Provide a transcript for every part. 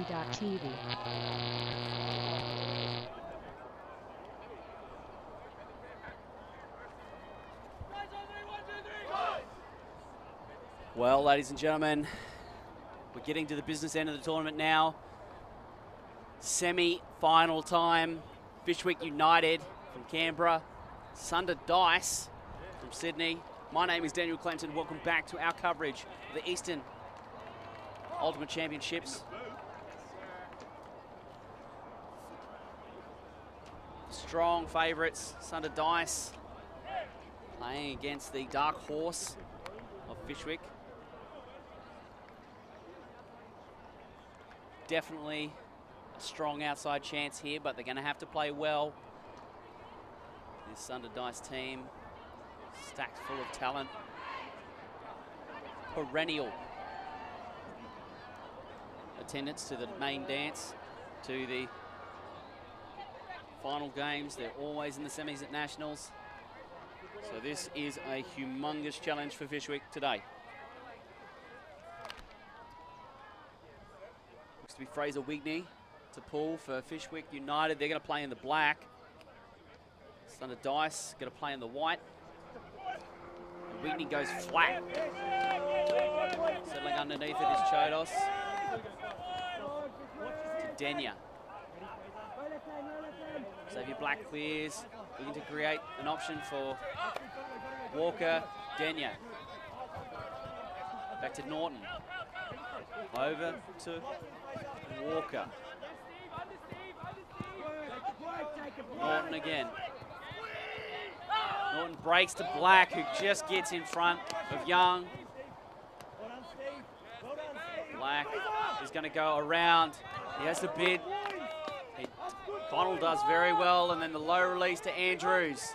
ULTI.TV. Well, ladies and gentlemen, we're getting to the business end of the tournament now. Semi-final time. Fishwick United from Canberra. Sunder Dice from Sydney. My name is Daniel Clinton. Welcome back to our coverage of the Eastern Ultimate Championships. Strong favourites, Sunder Dice, playing against the dark horse of Fishwick. Definitely a strong outside chance here, but they're going to have to play well. This Sunder Dice team, stacked full of talent. Perennial attendance to the main dance, to the final games. They're always in the semis at Nationals. So this is a humongous challenge for Fishwick today. Looks to be Fraser Wigney to pull for Fishwick United. They're going to play in the black. Sunder Dice going to play in the white. And Wigney goes flat. Settling underneath it is Chodos. To Denya. Xavier Black clears, looking to create an option for Walker, Denya. Back to Norton. Over to Walker. Norton again. Norton breaks to Black, who just gets in front of Young. Black is going to go around. He has the bid. Connell does very well, and then the low release to Andrews.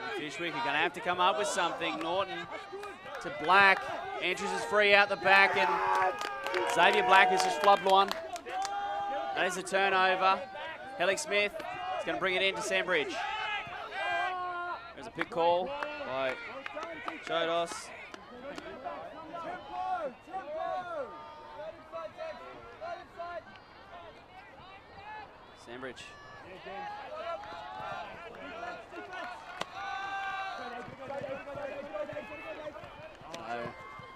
And Fishwick are going to have to come up with something. Norton to Black. Andrews is free out the back, and Xavier Black has just flubbed one. That is a turnover. Hellick Smith is going to bring it in to Sandbridge. There's a pick call by Chodos. Sandbridge.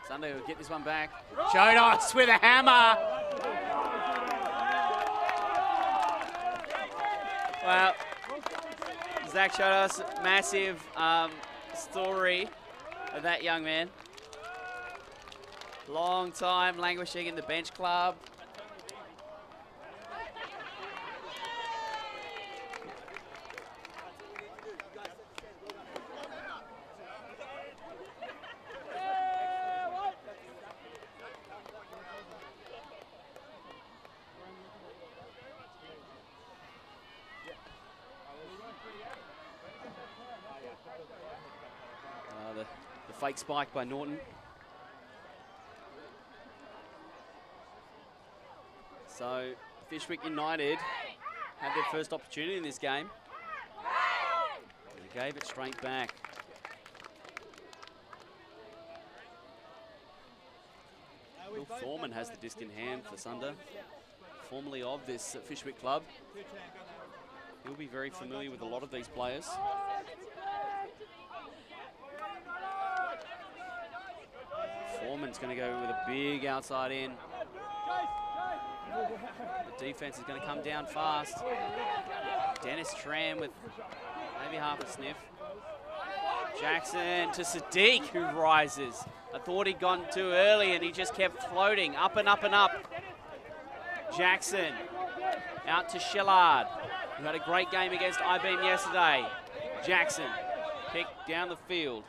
Sunday will get this one back. Chodos with a hammer. Well, Zach Chodos, massive story of that young man. Long time languishing in the bench club. The fake spike by Norton. So Fishwick United had their first opportunity in this game. They gave it straight back. Will Thorman has the disc in hand for Sunder, formerly of this Fishwick club. He'll be very familiar with a lot of these players. Foreman's going to go with a big outside in. The defense is going to come down fast. Dennis Tram with maybe half a sniff. Jackson to Sadiq, who rises. I thought he'd gone too early and he just kept floating up and up and up. Jackson out to Shillard, who had a great game against I-Beam yesterday. Jackson picked down the field.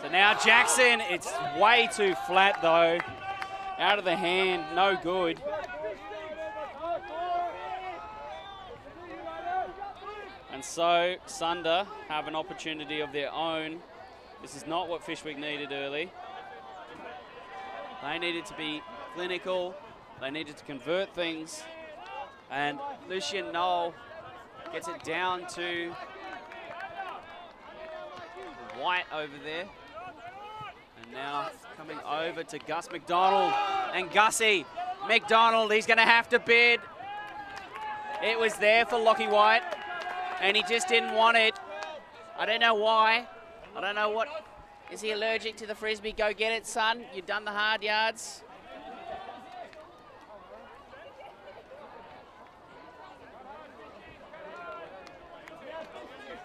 So now Jackson, it's way too flat though. Out of the hand, no good. And so Sunder have an opportunity of their own. This is not what Fishwick needed early. They needed to be clinical. They needed to convert things. And Lucian Knoll gets it down to White over there. And now coming over to Gus McDonald. And Gussie McDonald, he's going to have to bid. It was there for Lockie White, and he just didn't want it. I don't know why. I don't know what. Is he allergic to the Frisbee? Go get it, son. You've done the hard yards.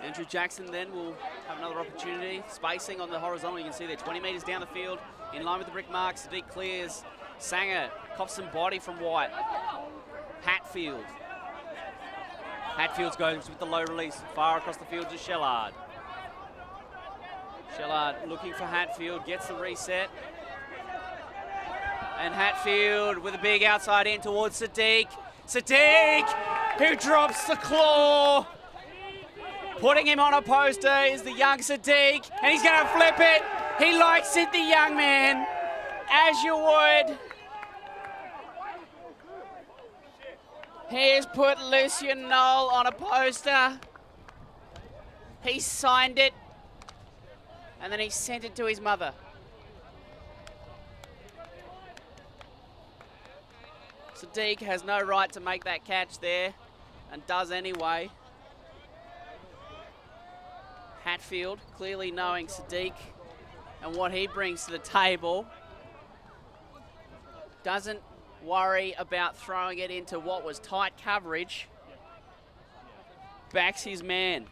Andrew Jackson then will have another opportunity. Spacing on the horizontal, you can see there, 20 metres down the field, in line with the brick mark. Sadiq clears. Sanger cops some body from White. Hatfield. Hatfield goes with the low release, far across the field to Shellard. Shellard looking for Hatfield, gets the reset. And Hatfield with a big outside in towards Sadiq. Sadiq, who drops the claw. Putting him on a poster is the young Sadiq, and he's going to flip it. He likes it, the young man, as you would. He has put Lucian Knoll on a poster. He signed it, and then he sent it to his mother. Sadiq has no right to make that catch there, and does anyway. Hatfield, clearly knowing Sadiq and what he brings to the table, doesn't worry about throwing it into what was tight coverage. Backs his man.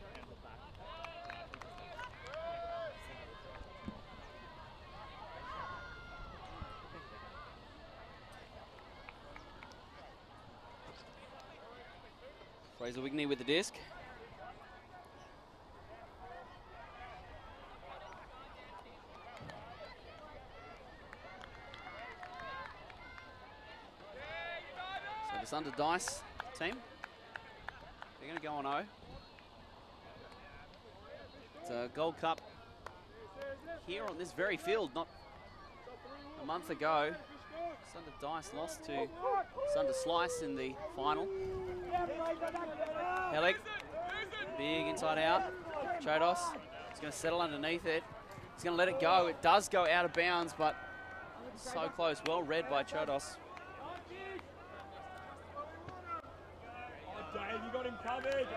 Fraser Wigney with the disc. The Sunder Dice team, they're going to go on 0. It's a Gold Cup here on this very field, not a month ago. Sunder Dice lost to Sunder Slice in the final. Hellick, big inside out. Chodos is going to settle underneath it. He's going to let it go. It does go out of bounds, but so close. Well read by Chodos. Dave, you got him covered.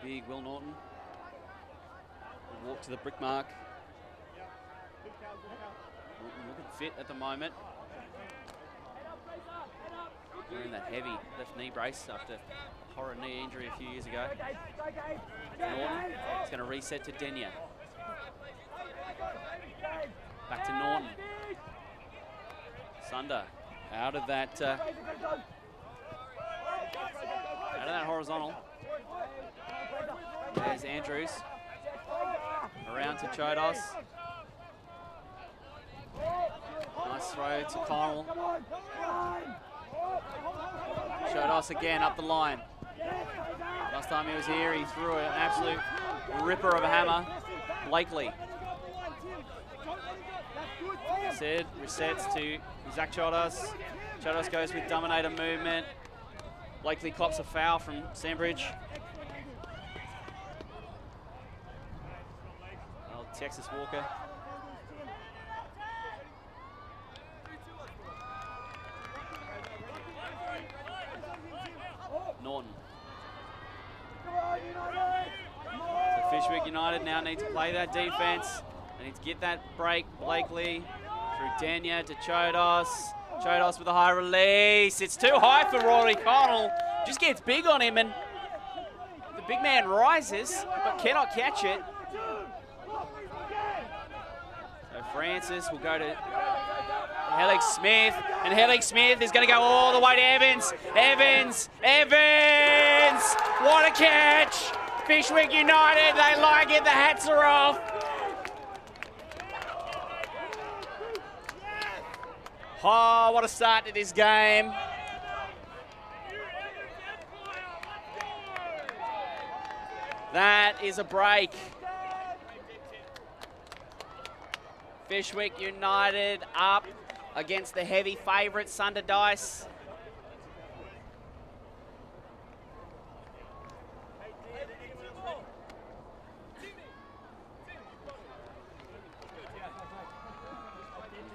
Big Will Norton. Walk to the brick mark. Norton looking fit at the moment. Wearing that heavy left knee brace after a horror knee injury a few years ago. Norton is going to reset to Denyer. Back to Norton. Sunder out of that horizontal. There's Andrews. Around to Chodos. Nice throw to Connell. Chodos again up the line. Last time he was here, he threw an absolute ripper of a hammer. Blakely. Said resets to Zach Chodos. Chodos goes with Dominator movement. Blakely cops a foul from Sandbridge. Well, Texas Walker. Norton. So Fishwick United now need to play that defense. They need to get that break. Blakely through Denyer to Chodos. Chodos with a high release. It's too high for Rory Connell. Just gets big on him, and the big man rises but cannot catch it. So Francis will go to Helix Smith, and Helix Smith is going to go all the way to Evans. Evans! What a catch! Fishwick United, they like it, the hats are off. Oh, what a start to this game. That is a break. Fishwick United up against the heavy favourite, Sunder Dice.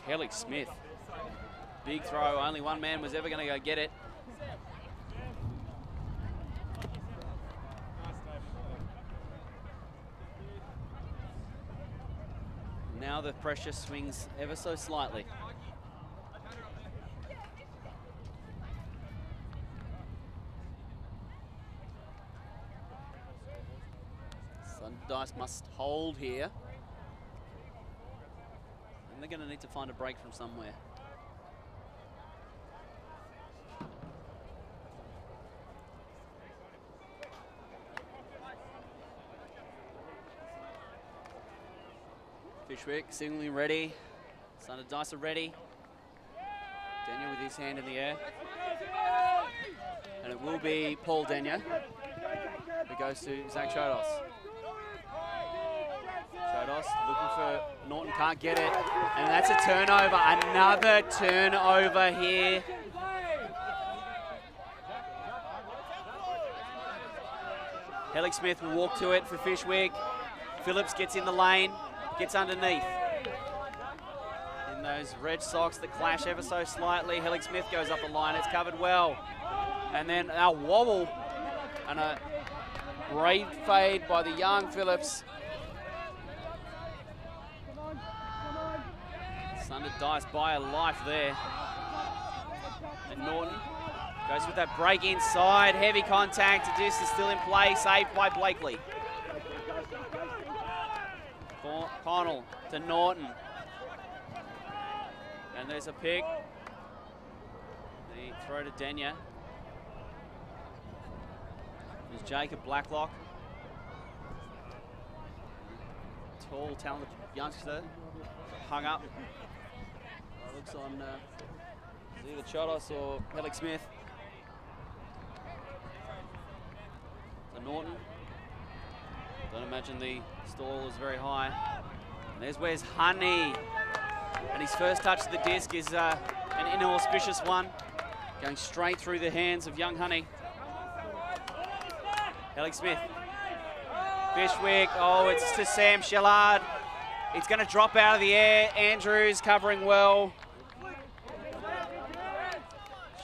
Kelly Smith. Big throw, only one man was ever going to go get it. Now the pressure swings ever so slightly. Sunder Dice must hold here. And they're going to need to find a break from somewhere. Fishwick signaling ready. Sunder Dice are ready. Daniel with his hand in the air. And it will be Paul Denya who goes to Zach Chodos. Chodos looking for Norton, can't get it. And that's a turnover, another turnover here. Hellick Smith will walk to it for Fishwick. Phillips gets in the lane, gets underneath. In those red socks that clash ever so slightly, Hellick Smith goes up the line, it's covered well. And then a wobble and a great fade by the young Phillips. Sunder Dice by a life there. And Norton goes with that break inside, heavy contact, the disc is still in play, saved by Blakely. Connell to Norton. And there's a pick. The throw to Denya. There's Jacob Blacklock. Tall, talented youngster. Hung up. Looks on either Chodos or Hellick Smith. So Norton. Don't imagine the stall is very high. And there's where's Honey. And his first touch of the disc is an inauspicious one. Going straight through the hands of young Honey. Hellick Smith. Fishwick, oh, it's to Sam Shellard. It's going to drop out of the air. Andrews covering well.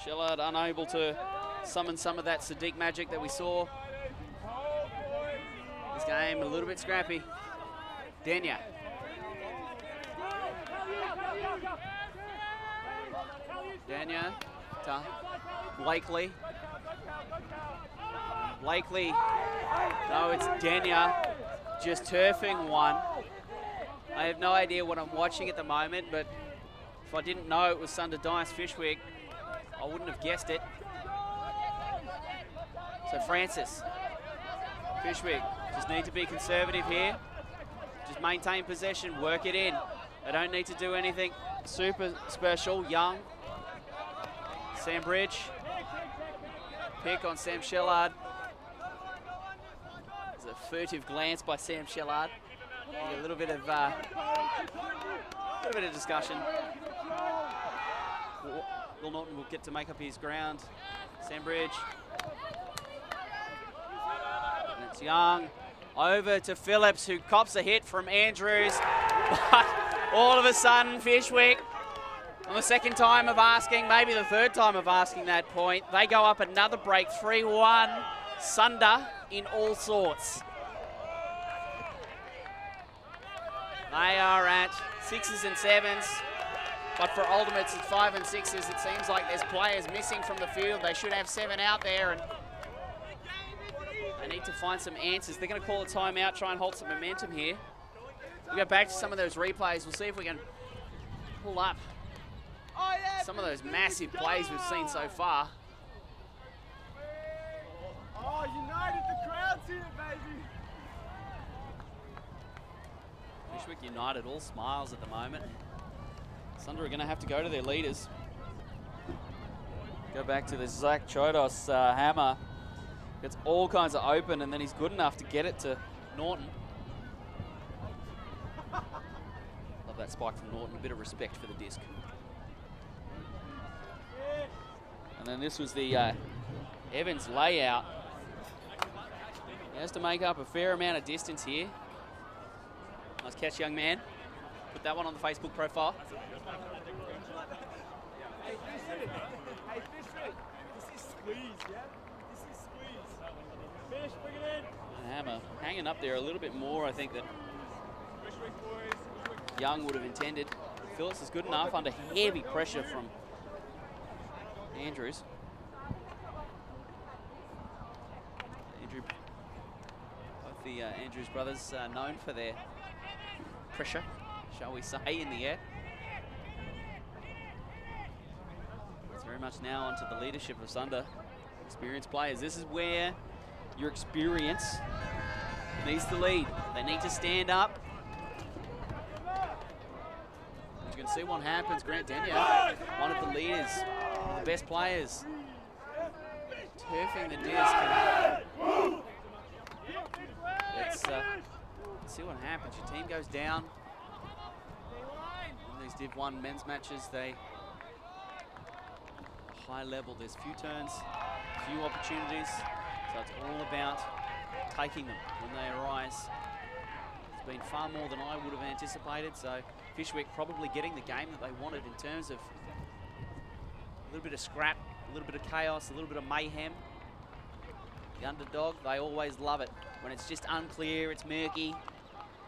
Shellard unable to summon some of that Sadiq magic that we saw. This game a little bit scrappy. Denya. Denya to Blakely. Blakely, no, it's Denya just turfing one. I have no idea what I'm watching at the moment, but if I didn't know it was Sunder Dice Fishwick, I wouldn't have guessed it. So Francis, Fishwick, just need to be conservative here. Just maintain possession, work it in. They don't need to do anything super special. Young, Sam Bridge, pick on Sam Shellard. There's a furtive glance by Sam Shellard. A little bit of discussion. Will Norton will get to make up his ground. Sam Bridge. And it's Young. Over to Phillips, who cops a hit from Andrews. But all of a sudden, Fishwick, on the second time of asking, maybe the third time of asking that point, they go up another break, 3-1. Sunder in all sorts. They are at 6s and 7s, but for ultimates at 5 and 6s, it seems like there's players missing from the field. They should have 7 out there, and they need to find some answers. They're going to call a timeout, try and hold some momentum here. We'll go back to some of those replays. We'll see if we can pull up some of those massive plays we've seen so far. Oh, United, the crowd's here, baby. Fishwick United all smiles at the moment. Sunder are going to have to go to their leaders. Go back to the Zach Chodos hammer. Gets all kinds of open, and then he's good enough to get it to Norton. Love that that spike from Norton, a bit of respect for the disc. And then this was the Evans layout. He has to make up a fair amount of distance here. Nice catch, young man. Put that one on the Facebook profile. Hey, Fishwick, this is squeeze, yeah? This is squeeze. Fish, bring it in. Hammer hanging up there a little bit more, I think, that Young would have intended. Phillips is good enough under heavy pressure from Andrews. Both the Andrews brothers are known for their pressure, shall we say, in the air. It's very much now onto the leadership of Sunder. Experienced players. This is where your experience needs to lead. They need to stand up. You can see what happens. Grant Denyer, one of the leaders, one of the best players, turfing the disc. Let's see what happens. Your team goes down. In these Div I men's matches, they high level. There's few turns, few opportunities, so it's all about taking them when they arise. It's been far more than I would have anticipated, so Fishwick probably getting the game that they wanted in terms of a little bit of scrap, a little bit of chaos, a little bit of mayhem. The underdog, they always love it. When it's just unclear, it's murky,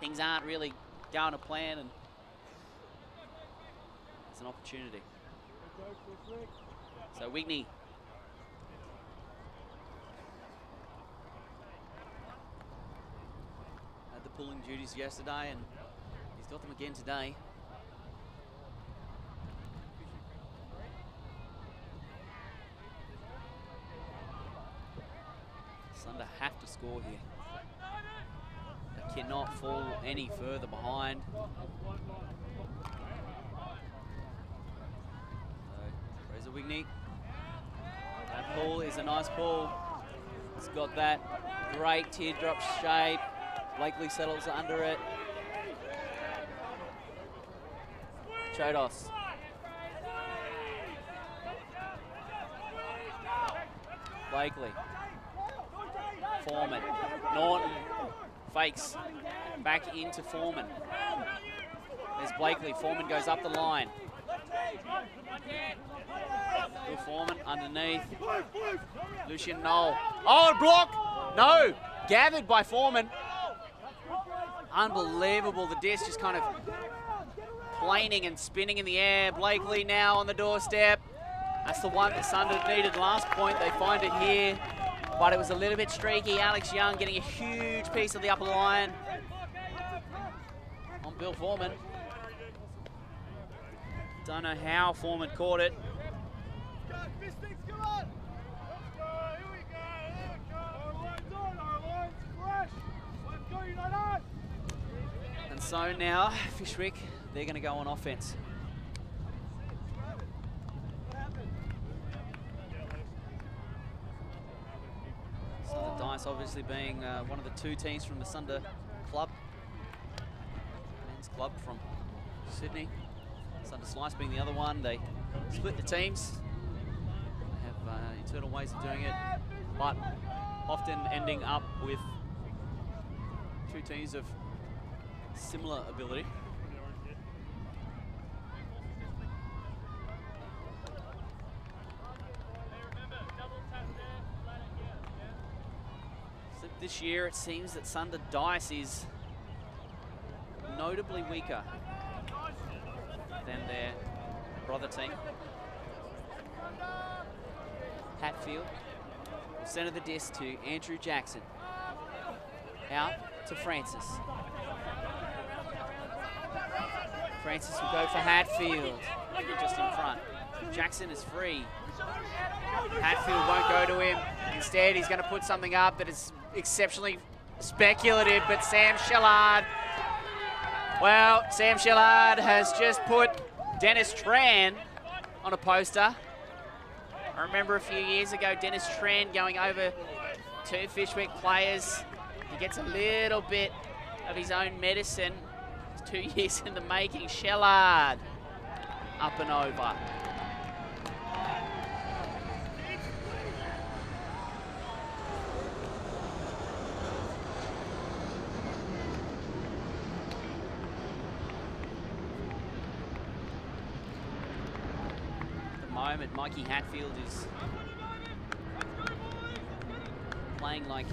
things aren't really going to plan, and it's an opportunity. So Wigney. Had the pulling duties yesterday, and he's got them again today. Sunder have to score here. They cannot fall any further behind. So, Fraser Wigney. That pull is a nice pull. It's got that great teardrop shape. Blakely settles under it. Chodos. Blakely. Foreman. Norton fakes back into Foreman. There's Blakely. Foreman goes up the line. Bill Foreman underneath. Lucian Knoll. Oh, block! No! Gathered by Foreman. Unbelievable. The disc just kind of planing and spinning in the air. Blakely now on the doorstep. That's the one that Sunder needed last point. They find it here. But it was a little bit streaky. Alex Young getting a huge piece of the upper line on Bill Foreman. Don't know how Foreman caught it. And so now, Fishwick, they're going to go on offense. Sunder Dice obviously being one of the two teams from the Sunder club, men's club from Sydney. Sunder Slice being the other one. They split the teams. They have internal ways of doing it, but often ending up with two teams of similar ability. So this year it seems that Sunder Dice is notably weaker than their brother team. Hatfield will center the disc to Andrew Jackson. Out to Francis. Francis will go for Hatfield, just in front. Jackson is free. Hatfield won't go to him. Instead, he's going to put something up that is exceptionally speculative, but Sam Shellard, well, Sam Shellard has just put Dennis Tran on a poster. I remember a few years ago, Dennis Tran going over to Fishwick players. He gets a little bit of his own medicine It's 2 years in the making. Shellard up and over. Moment, Mikey Hatfield is playing like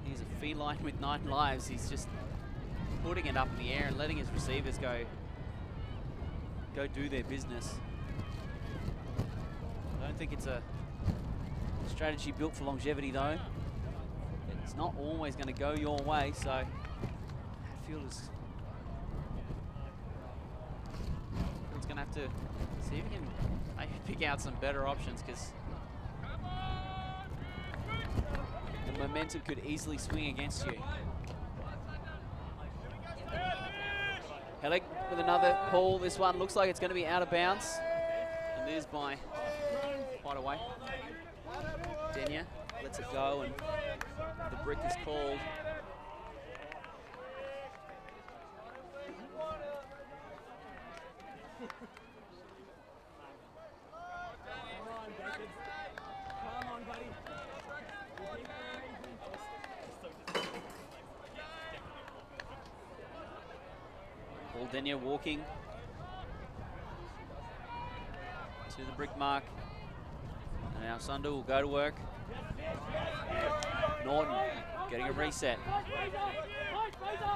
he's a feline with 9 lives. He's just putting it up in the air and letting his receivers go do their business. I don't think it's a strategy built for longevity though. It's not always going to go your way, so Hatfield is going to have to see if he can maybe pick out some better options, because the momentum could easily swing against you. Hellick with another call. This one looks like it's going to be out of bounds, and it is by quite a way. Denia lets it go, and the brick is called. Denia walking to the brick mark. And now Sunder will go to work. Norton getting a reset.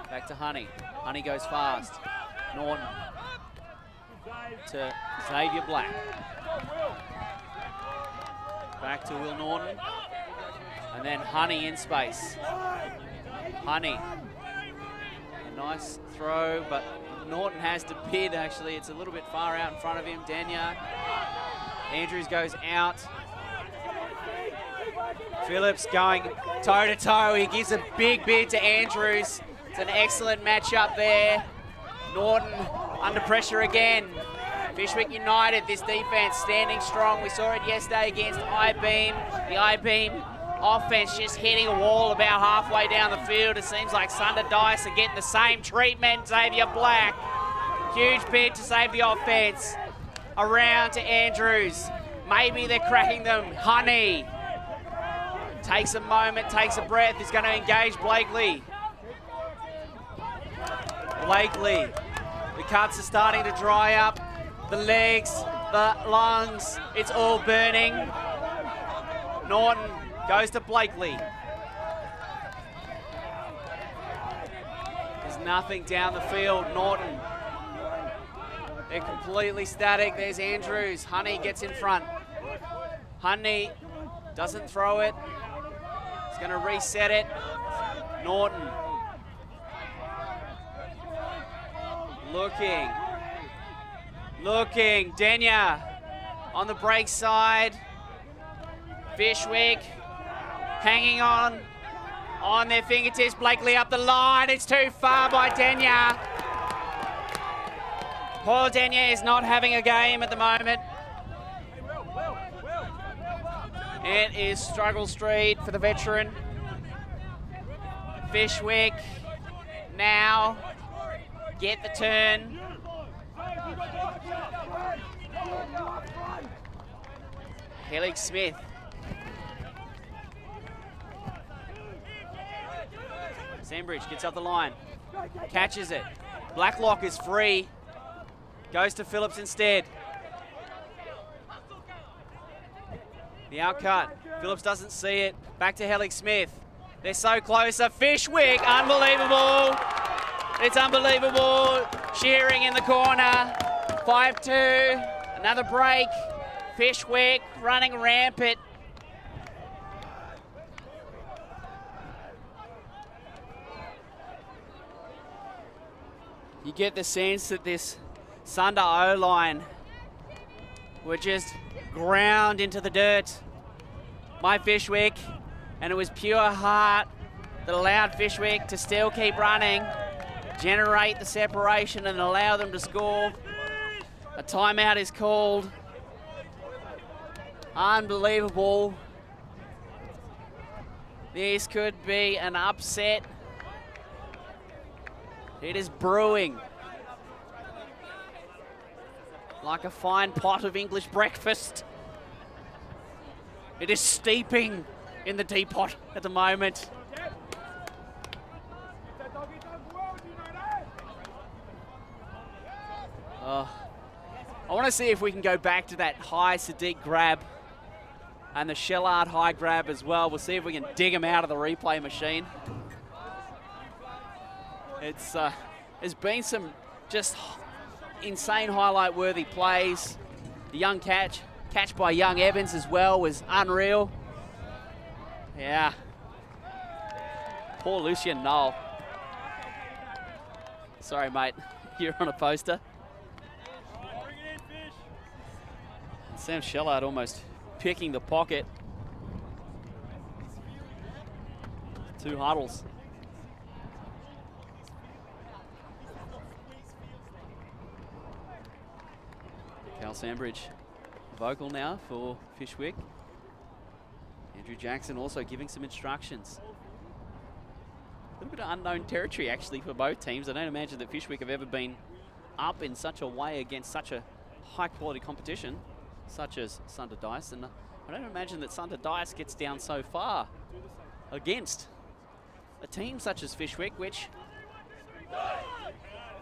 Back to Honey. Honey goes fast. Norton to Xavier Black. Back to Will Norton. And then Honey in space. Honey. A nice throw, but Norton has to bid, actually. It's a little bit far out in front of him. Denia. Andrews goes out. Phillips going toe-to-toe. He gives a big bid to Andrews. It's an excellent matchup there. Norton under pressure again. Fishwick United, this defense standing strong. We saw it yesterday against I-Beam. The I-Beam offense just hitting a wall about halfway down the field. It seems like Sunder Dice are getting the same treatment. Xavier Black, huge bid to save the offense. Around to Andrews. Maybe they're cracking them. Honey takes a moment, takes a breath. He's going to engage Blakely. Blakely. The cuts are starting to dry up. The legs, the lungs, it's all burning. Norton goes to Blakely. There's nothing down the field. Norton. They're completely static. There's Andrews. Honey gets in front. Honey doesn't throw it. He's going to reset it. Norton. Looking. Denia on the break side. Fishwick hanging on their fingertips. Blakely up the line. It's too far by Denia. Paul Denia is not having a game at the moment. It is struggle street for the veteran. Fishwick now get the turn. Hellick Smith. Sandbridge gets up the line. Catches it. Blacklock is free. Goes to Phillips instead. The outcut. Phillips doesn't see it. Back to Hellick Smith. They're so close. Fishwick. Unbelievable. It's unbelievable. Shearing in the corner. 5-2. Another break. Fishwick running rampant. You get the sense that this Sunder O-line were just ground into the dirt by Fishwick, and it was pure heart that allowed Fishwick to still keep running, generate the separation and allow them to score. A timeout is called. Unbelievable. This could be an upset. It is brewing like a fine pot of English breakfast. It is steeping in the teapot at the moment. I want to see if we can go back to that high Sadiq grab and the Shellard high grab as well. We'll see if we can dig him out of the replay machine. There's been some just insane highlight-worthy plays. The young catch by young Evans as well was unreal. Yeah. Poor Lucian Knoll. Sorry, mate. You're on a poster. Sam Shellard almost picking the pocket. 2 huddles. Cal Sandbridge vocal now for Fishwick. Andrew Jackson also giving some instructions. A little bit of unknown territory actually for both teams. I don't imagine that Fishwick have ever been up in such a way against such a high quality competition such as Sunder Dice, and I don't imagine that Sunder Dice gets down so far against a team such as Fishwick, which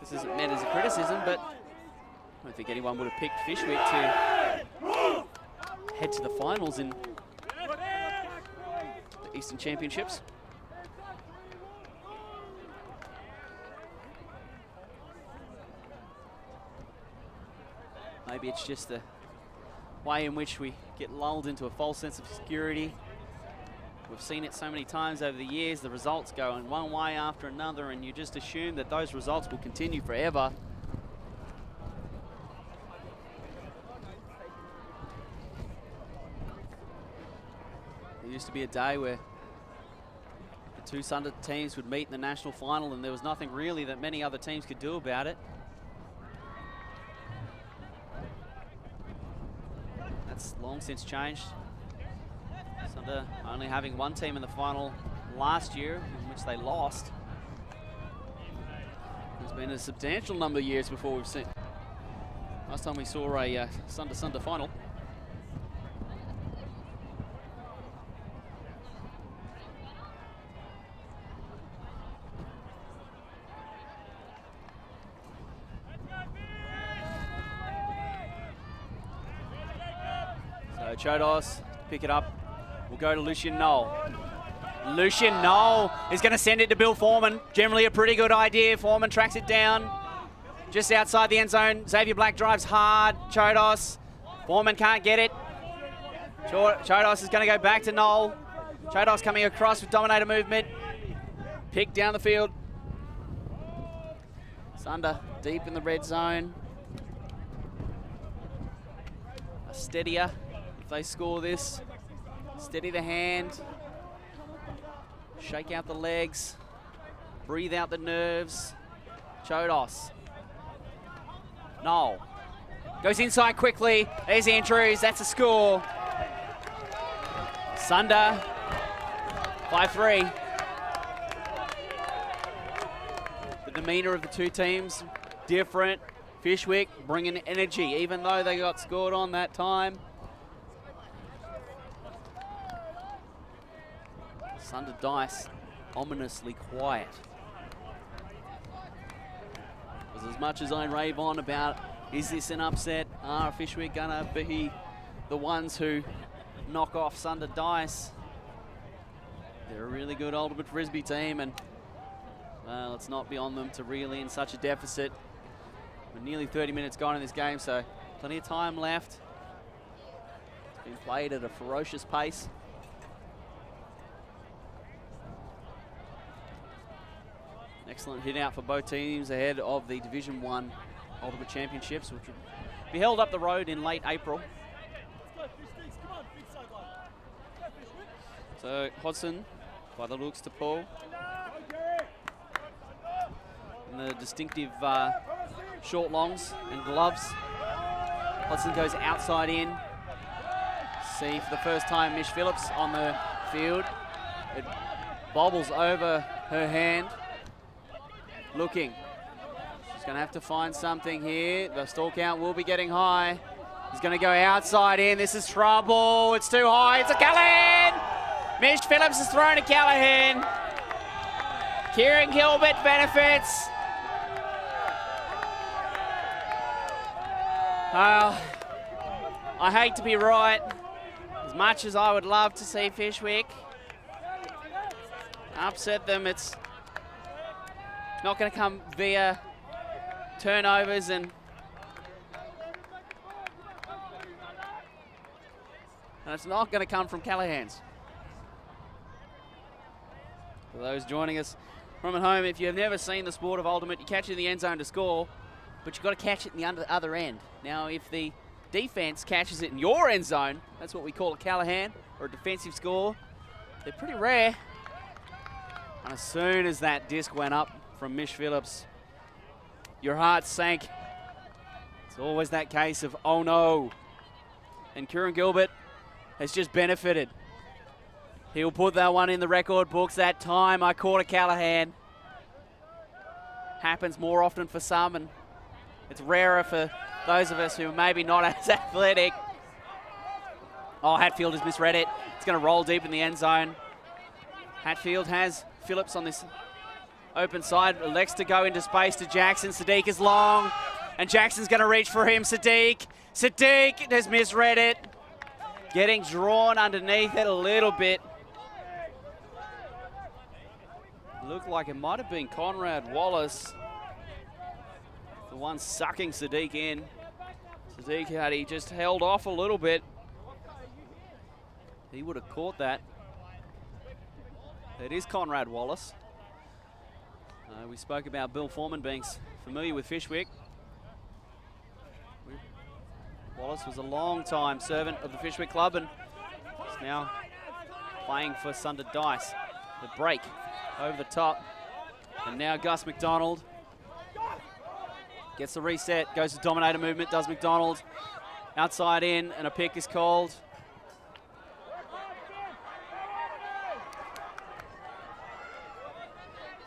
this isn't meant as a criticism, but I don't think anyone would have picked Fishwick to head to the finals in the Eastern Championships. Maybe it's just the way in which we get lulled into a false sense of security. We've seen it so many times over the years. The results go in one way after another, and you just assume that those results will continue forever. There used to be a day where the 2 Sunder teams would meet in the national final, and there was nothing really that many other teams could do about it. That's long since changed. Sunder only having 1 team in the final last year, in which they lost. There's been a substantial number of years before we've seen. Last time we saw a Sunder final. Chodos, pick it up. We'll go to Lucian Knoll. Lucian Knoll is going to send it to Bill Foreman. Generally a pretty good idea. Foreman tracks it down just outside the end zone. Xavier Black drives hard. Chodos. Foreman can't get it. Chodos is going to go back to Knoll. Chodos coming across with dominator movement. Pick down the field. Sunder deep in the red zone. A steadier. If they score this, steady the hand, shake out the legs, breathe out the nerves. Chodos. Knoll goes inside quickly. There's Andrews. That's a score. Sunder 5-3. The demeanor of the 2 teams different. Fishwick bringing energy, even though they got scored on that time. Sunder Dice ominously quiet. As much as I rave on about, is this an upset? Are Fishwick gonna be the ones who knock off Sunder Dice? They're a really good ultimate Frisbee team, and well, it's not beyond them to reel in such a deficit. We're nearly 30 minutes gone in this game, so plenty of time left. It's been played at a ferocious pace. Excellent hit out for both teams ahead of the Division 1 Ultimate Championships, which will be held up the road in late April. So Hodson, by the looks, to pull. And the distinctive short longs and gloves. Hodson goes outside in. See for the first time Mish Phillips on the field. It bobbles over her hand. Looking, He's going to have to find something here. The stall count will be getting high. He's going to go outside in. This is trouble. It's too high. It's a Callahan. Mish Phillips has thrown a Callahan. Kieran Gilbert benefits. I hate to be right. As much as I would love to see Fishwick upset them, it's not going to come via turnovers and it's not going to come from Callahan's. For those joining us from at home, if you've never seen the sport of ultimate, you catch it in the end zone to score, but you've got to catch it in the other end. Now, if the defense catches it in your end zone, that's what we call a Callahan, or a defensive score. They're pretty rare. And as soon as that disc went up from Mish Phillips, your heart sank. It's always that case of, oh no. And Kieran Gilbert has just benefited. He'll put that one in the record books. That time I caught a Callahan. Happens more often for some, and it's rarer for those of us who are maybe not as athletic. Oh, Hatfield has misread it. It's going to roll deep in the end zone. Hatfield has Phillips on this open side. Elects to go into space to Jackson. Sadiq is long, and Jackson's going to reach for him. Sadiq has misread it. Getting drawn underneath it a little bit. Looked like it might have been Conrad Wallace, the one sucking Sadiq in. Sadiq, had he just held off a little bit, he would have caught that. It is Conrad Wallace. We spoke about Bill Foreman being familiar with Fishwick. Wallace was a long-time servant of the Fishwick club and is now playing for Sunder Dice. The break over the top. And now Gus McDonald gets the reset, goes to dominator movement, does McDonald. Outside in, and a pick is called.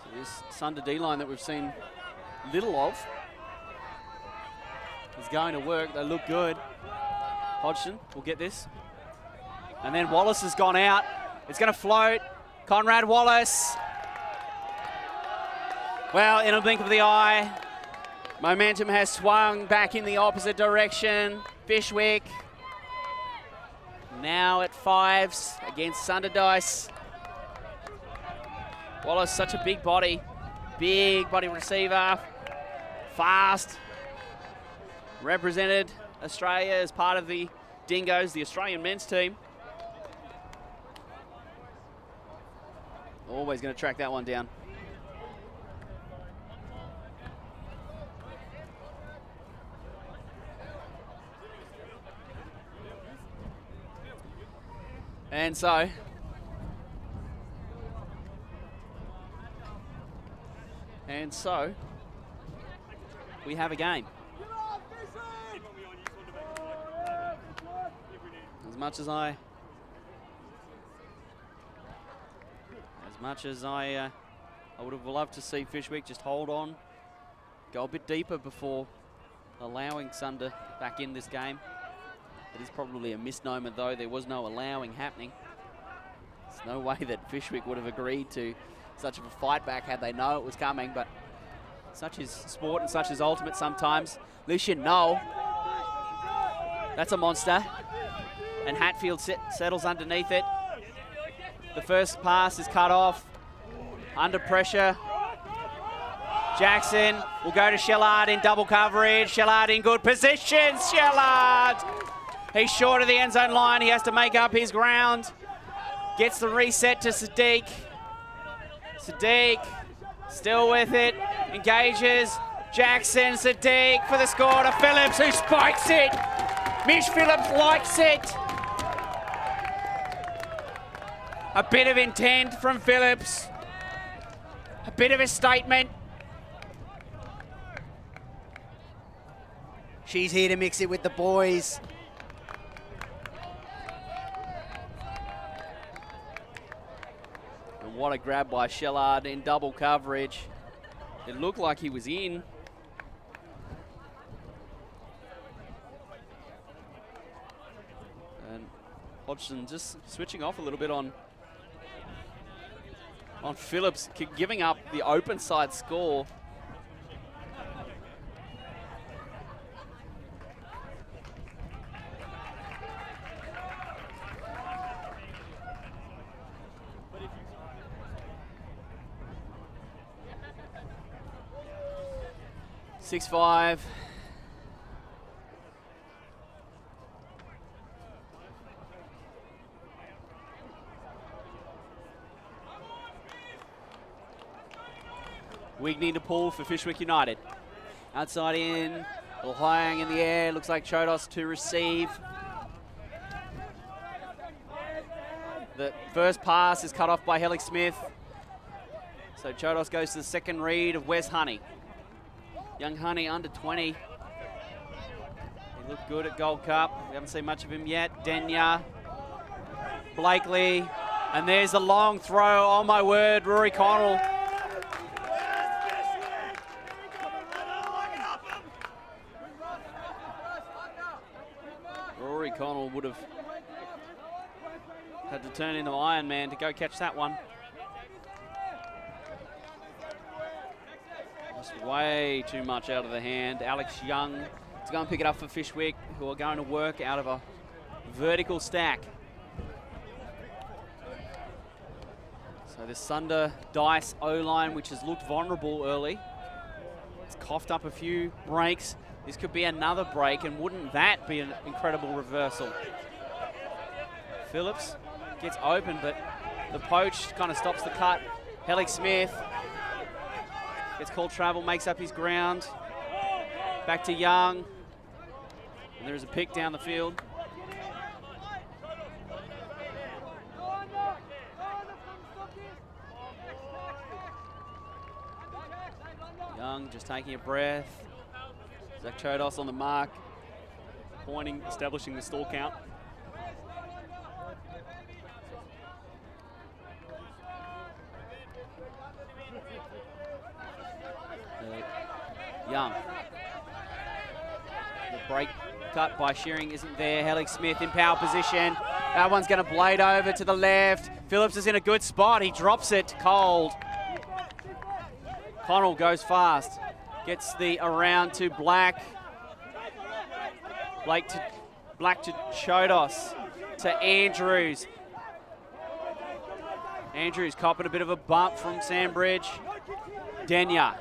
So this Sunder D-line that we've seen little of is going to work. They look good. Hodgson will get this. And then Wallace has gone out. It's going to float. Conrad Wallace. Well, in a blink of the eye, momentum has swung back in the opposite direction. Fishwick now at fives against Sunder Dice. Wallace, such a big body receiver, fast. Represented Australia as part of the Dingoes, the Australian men's team. Always going to track that one down. And so we have a game. As much as I would have loved to see Fishwick just hold on, go a bit deeper before allowing Sunder back in this game. It is probably a misnomer, though. There was no allowing happening. There's no way that Fishwick would have agreed to such of a fight back had they known it was coming, but such is sport and such is ultimate sometimes. Lucian, no. That's a monster. And Hatfield settles underneath it. The first pass is cut off. Under pressure. Jackson will go to Shellard in double coverage. Shellard in good position. Shellard! He's short of the end zone line. He has to make up his ground. Gets the reset to Sadiq. Sadiq still with it. Engages. Jackson, Sadiq for the score to Phillips, who spikes it. Mish Phillips likes it. A bit of intent from Phillips. A bit of a statement. She's here to mix it with the boys. And what a grab by Shellard in double coverage. It looked like he was in. Hodgson just switching off a little bit on Phillips, giving up the open side score. Six-5. Wigney to pull for Fishwick United. Outside in, a little hang in the air. Looks like Chodos to receive. The first pass is cut off by Helix Smith. So Chodos goes to the second read of Wes Honey. Young Honey, under 20. He looked good at Gold Cup. We haven't seen much of him yet. Denya, Blakely, and there's a long throw. Oh my word, Rory Connell. Rory Connell would have had to turn into Iron Man to go catch that one. Just way too much out of the hand. Alex Young to go and pick it up for Fishwick, who are going to work out of a vertical stack. So the Sunder Dice O-line, which has looked vulnerable early, it's coughed up a few breaks. This could be another break, and wouldn't that be an incredible reversal? Phillips gets open, but the poach kind of stops the cut. Helix Smith gets called travel, makes up his ground. Back to Young. And there's a pick down the field. Young just taking a breath. Zach Chodos on the mark, pointing, establishing the stall count. Young. The break cut by Shearing isn't there. Helix Smith in power position. That one's going to blade over to the left. Phillips is in a good spot. He drops it cold. Connell goes fast. Gets the around to Black. Black to Chodos. To Andrews. Andrews copping a bit of a bump from Sandbridge. Denya.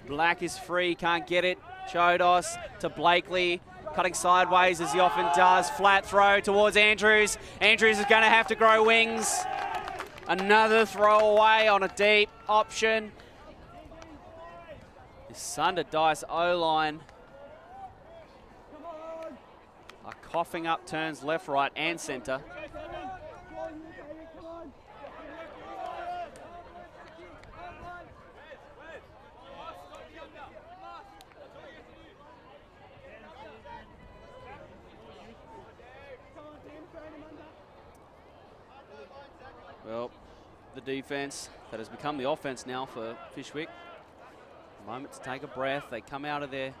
Black is free, can't get it. Chodos to Blakely, cutting sideways as he often does. Flat throw towards Andrews. Andrews is going to have to grow wings. Another throw away on a deep option. The Sunder Dice O-line are coughing up turns left, right, and centre. Well, the defense that has become the offense now for Fishwick. A moment to take a breath. They come out of their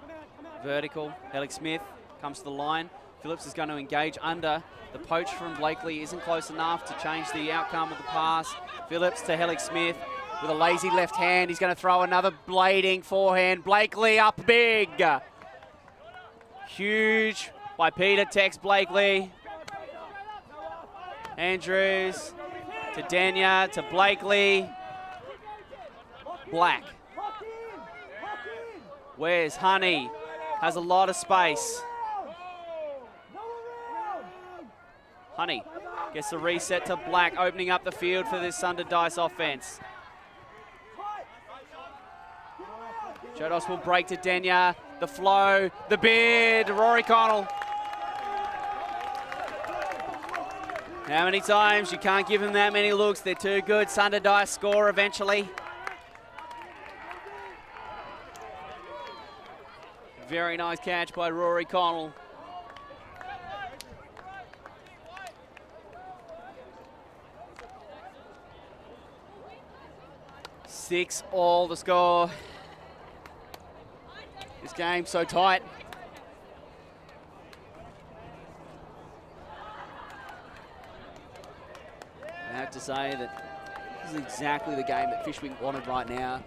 vertical. Helix Smith comes to the line. Phillips is going to engage under. The poach from Blakely isn't close enough to change the outcome of the pass. Phillips to Helix Smith with a lazy left hand. He's going to throw another blading forehand. Blakely up big. Huge by Peter Tex Blakely. Andrews to Denya, to Blakely. Black. Where's Honey? Has a lot of space. Honey gets the reset to Black, opening up the field for this Sunder Dice offense. Chodos will break to Denya. The flow, the bid, Rory Connell. How many times? You can't give them that many looks. They're too good. Sunder Dice score eventually. Very nice catch by Rory Connell. Six all the score. This game's so tight. say that this is exactly the game that Fishwick wanted right now.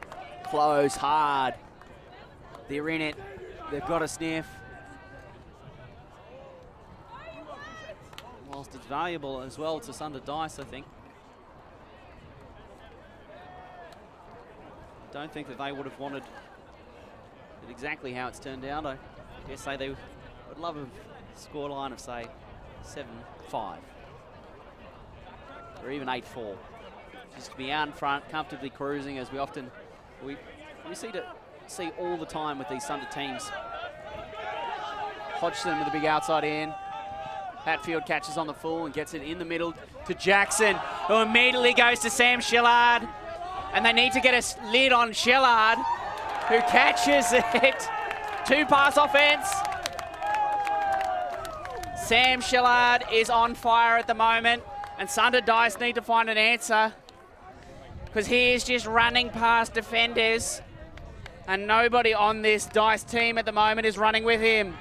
Close, hard. They're in it. They've got a sniff. Whilst it's valuable as well to Sunder Dice, I think. Don't think that they would have wanted it exactly how it's turned out. I dare say they would love a scoreline of, say, 7-5. Or even 8-4. Just to be out in front, comfortably cruising, as we see all the time with these Sunder teams. Hodgson with a big outside in. Hatfield catches on the full and gets it in the middle to Jackson, who immediately goes to Sam Shillard. And they need to get a lid on Shillard, who catches it. Two-pass offense. Sam Shillard is on fire at the moment, and Sunder Dice need to find an answer, because he is just running past defenders, and nobody on this Dice team at the moment is running with him.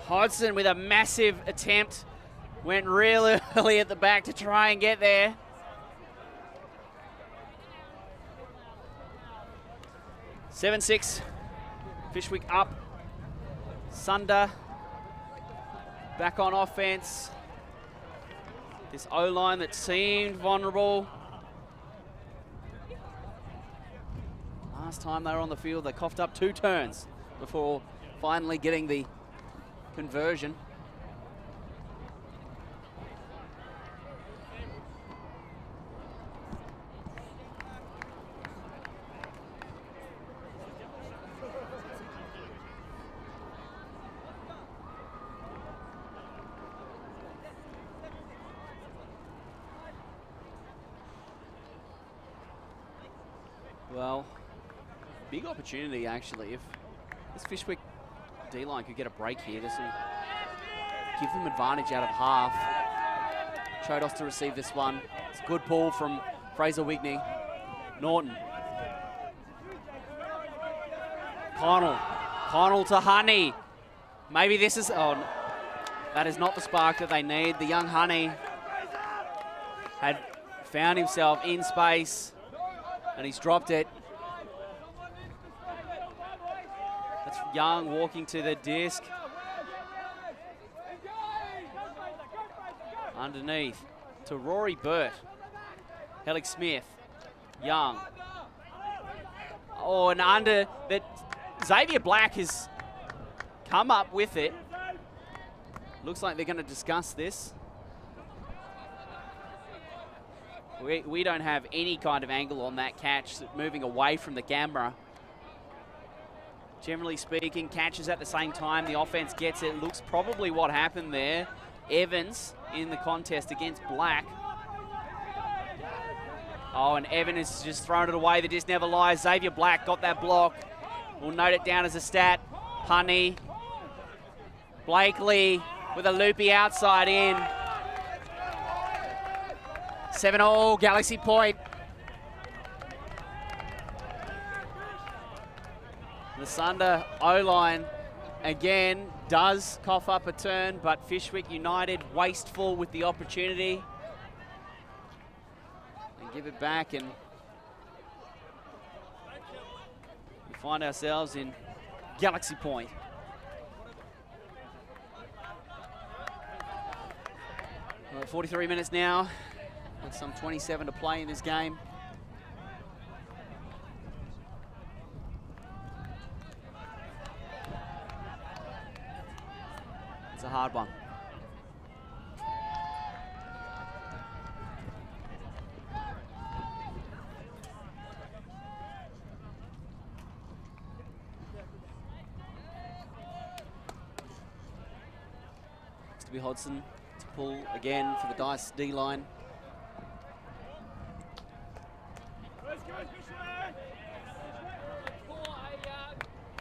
Hodgson with a massive attempt, went real early at the back to try and get there. (7-6), Fishwick up. Sunder back on offense. This O-line that seemed vulnerable. Last time they were on the field, they coughed up 2 turns before finally getting the conversion. Well, big opportunity actually. If this Fishwick D-line could get a break here, this will give them advantage out of half. Chodos to receive this one. It's a good pull from Fraser Wigney. Norton. Connell to Honey. Maybe this is, oh, that is not the spark that they need. The young Honey had found himself in space, and he's dropped it. That's Young walking to the disc. Underneath to Rory Burt. Helix Smith. Young. Oh, and under, but Xavier Black has come up with it. Looks like they're going to discuss this. We don't have any kind of angle on that catch, moving away from the camera. Generally speaking, catches at the same time, the offense gets it. Looks probably what happened there. Evans in the contest against Black. Oh, and Evans has just thrown it away. The disc never lies. Xavier Black got that block. We'll note it down as a stat. Honey. Blakely with a loopy outside in. 7-all, Galaxy Point. The Sunder O-line again does cough up a turn, but Fishwick United wasteful with the opportunity. And give it back, and we find ourselves in Galaxy Point. Well, 43 minutes now. With some 27 to play in this game. It's a hard one. It's to be Hodgson to pull again for the Dice D-line.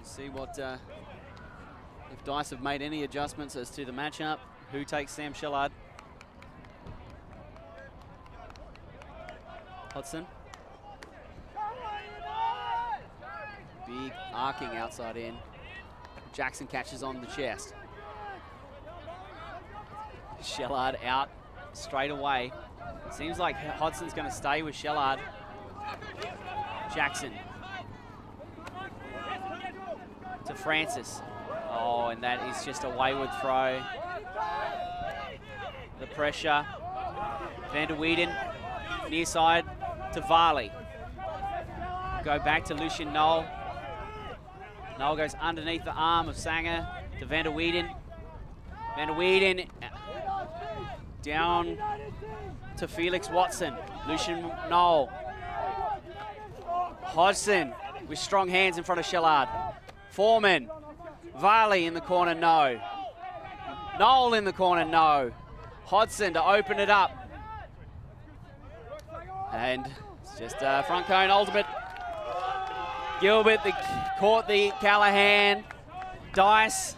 See what, if Dice have made any adjustments as to the matchup. Who takes Sam Shillard? Hodgson. Big arcing outside in. Jackson catches on the chest. Shillard out. straight away. Seems like Hodson's going to stay with Shellard. Jackson to Francis. Oh, and that is just a wayward throw. The pressure. Van der Weeden, near side to Varley. Go back to Lucian Knoll. Knoll goes underneath the arm of Sanger to Van der Weeden. Van der Weeden down to Felix Watson. Lucian Knoll. Hodgson with strong hands in front of Shellard. Foreman. Varley in the corner, no. Knoll in the corner, no. Hodgson to open it up. And it's just front cone ultimate. Gilbert caught the Callahan. Dice.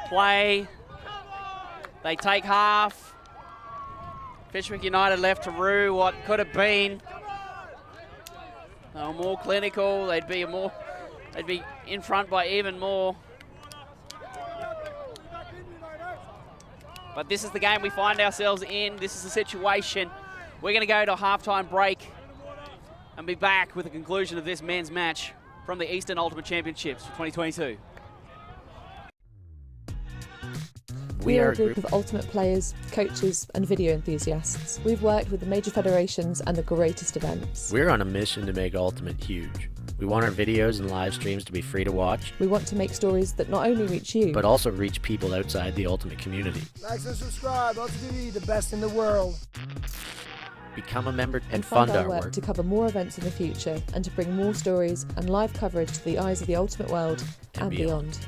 Play. They take half. Fishwick United left to rue what could have been. They were more clinical. They'd be in front by even more. But this is the game we find ourselves in. This is the situation. We're going to go to a halftime break and be back with the conclusion of this men's match from the Eastern Ultimate Championships for 2022. We are a group of ultimate players, coaches and video enthusiasts. We've worked with the major federations and the greatest events. We're on a mission to make Ultimate huge. We want our videos and live streams to be free to watch. We want to make stories that not only reach you, but also reach people outside the Ultimate community. Like and subscribe, ULTI.TV, the best in the world. Become a member and fund fund our work to cover more events in the future and to bring more stories and live coverage to the eyes of the Ultimate world and beyond.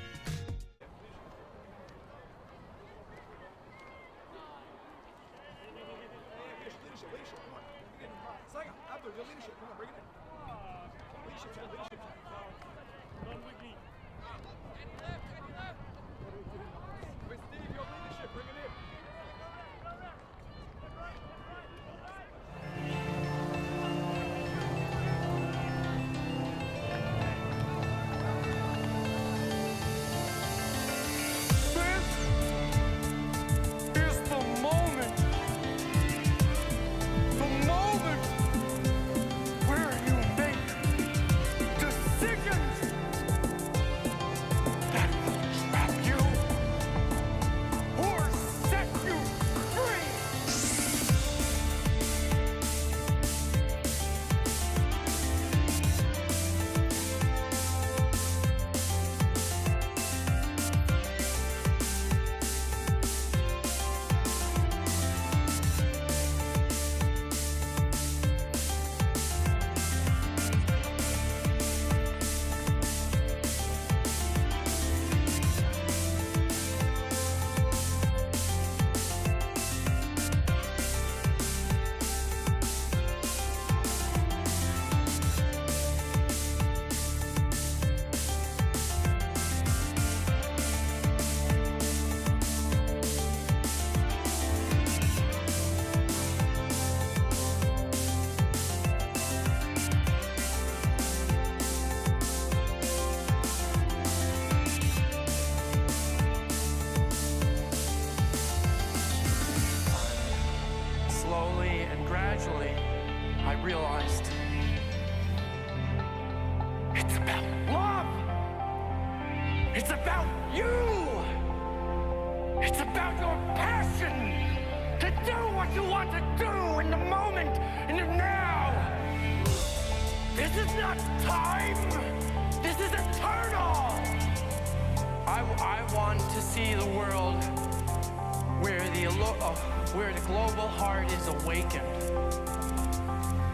Where the global heart is awakened.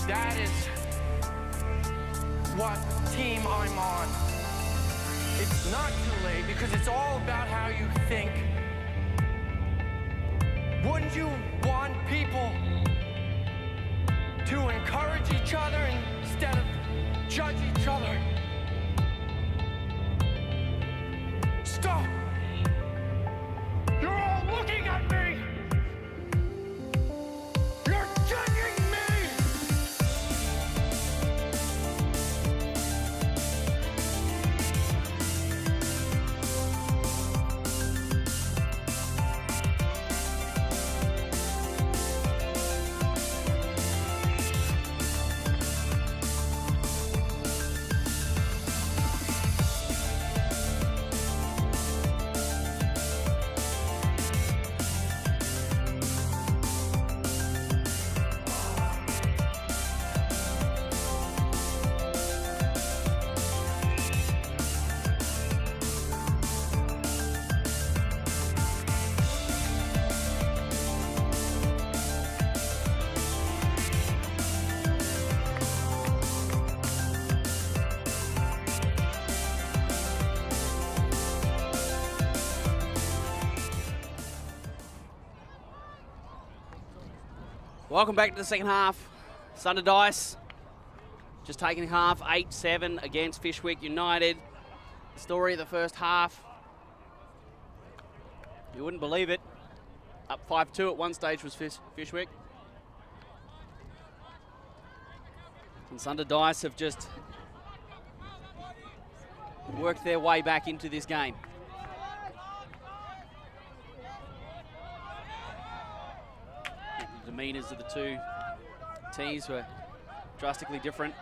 That is what team I'm on. It's not too late because it's all about how you think. Wouldn't you want people to encourage each other instead of judge each other? Stop! You're all looking at me! Welcome back to the second half. Sunder Dice just taking half, 8-7 against Fishwick United. The story of the first half, you wouldn't believe it. Up 5-2 at one stage was Fishwick. And Sunder Dice have just worked their way back into this game. The demeanours of the two teams were drastically different.